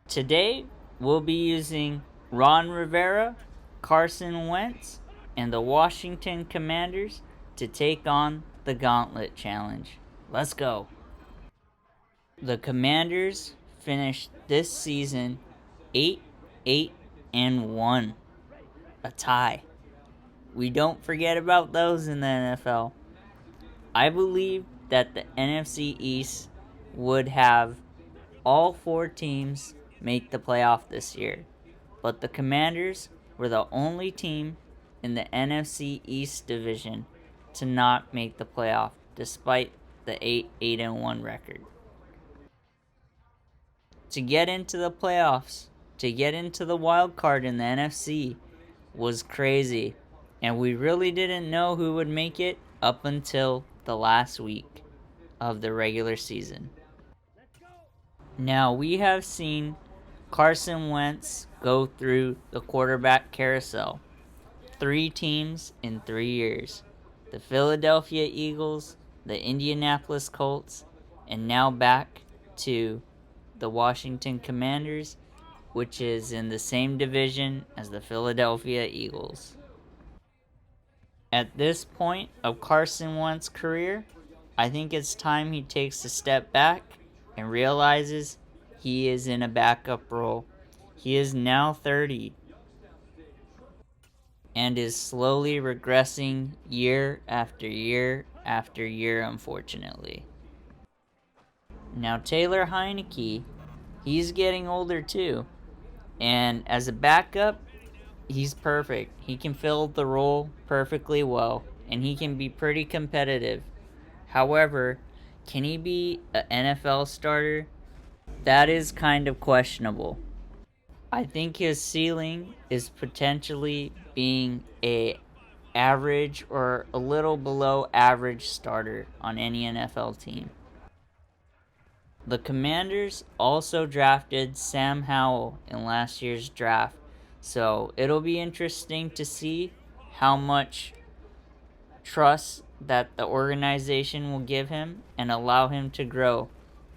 Today, we'll be using Ron Rivera, Carson Wentz, and the Washington Commanders to take on the Gauntlet Challenge. Let's go. The Commanders finished this season 8-8-1, a tie. We don't forget about those in the NFL. I believe that the NFC East would have all four teams make the playoff this year, but the Commanders were the only team in the NFC East division to not make the playoff despite the 8-8-1 record. To get into the playoffs, to get into the wild card in the NFC was crazy, and we really didn't know who would make it up until the last week of the regular season. Now, we have seen Carson Wentz go through the quarterback carousel. 3 teams in 3 years. The Philadelphia Eagles, the Indianapolis Colts, and now back to the Washington Commanders, which is in the same division as the Philadelphia Eagles. At this point of Carson Wentz's career, I think it's time he takes a step back and realizes he is in a backup role. He is now 30 and is slowly regressing year after year after year, unfortunately. Now, Taylor Heineke, he's getting older too. And as a backup, he's perfect. He can fill the role perfectly well, and he can be pretty competitive. However, can he be an NFL starter? That is kind of questionable. I think his ceiling is potentially being a average or a little below average starter on any NFL team. The Commanders also drafted Sam Howell in last year's draft, so it'll be interesting to see how much trust that the organization will give him and allow him to grow,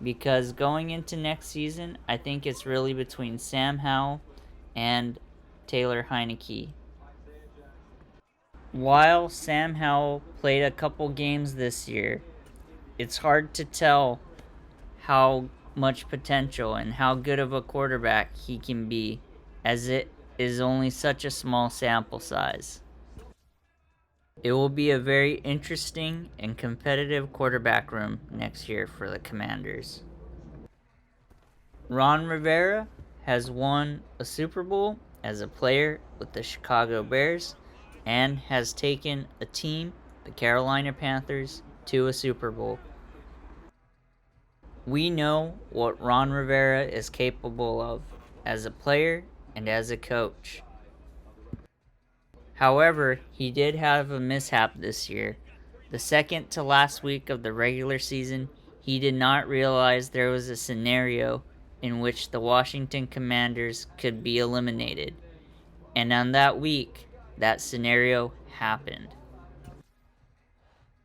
because going into next season, I think it's really between Sam Howell and Taylor Heineke. While Sam Howell played a couple games this year, it's hard to tell how much potential and how good of a quarterback he can be, as it is only such a small sample size. It will be a very interesting and competitive quarterback room next year for the Commanders. Ron Rivera has won a Super Bowl as a player with the Chicago Bears and has taken a team, the Carolina Panthers, to a Super Bowl. We know what Ron Rivera is capable of as a player and as a coach. However, he did have a mishap this year. The second to last week of the regular season, he did not realize there was a scenario in which the Washington Commanders could be eliminated. And on that week, that scenario happened.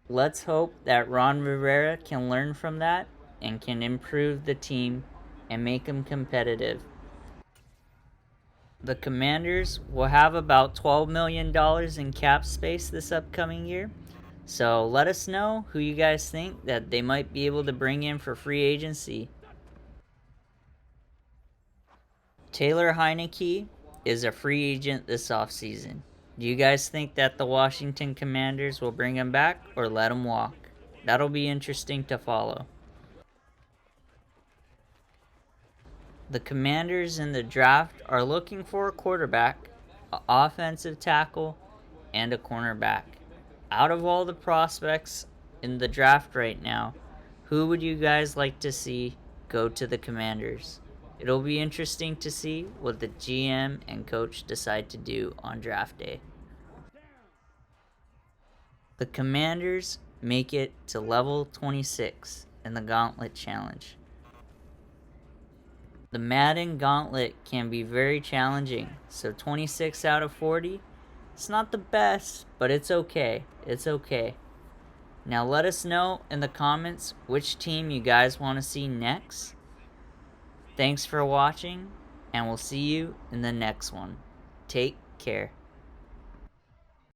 Let's hope that Ron Rivera can learn from that and can improve the team and make them competitive. The Commanders will have about $12 million in cap space this upcoming year. So let us know who you guys think that they might be able to bring in for free agency. Taylor Heineke is a free agent this offseason. Do you guys think that the Washington Commanders will bring him back or let him walk? That'll be interesting to follow. The Commanders in the draft are looking for a quarterback, an offensive tackle, and a cornerback. Out of all the prospects in the draft right now, who would you guys like to see go to the Commanders? It'll be interesting to see what the GM and coach decide to do on draft day. The Commanders make it to level 26 in the Gauntlet Challenge. The Madden Gauntlet can be very challenging, so 26 out of 40, it's not the best, but it's okay. It's okay. Now let us know in the comments which team you guys want to see next. Thanks for watching, and we'll see you in the next one. Take care.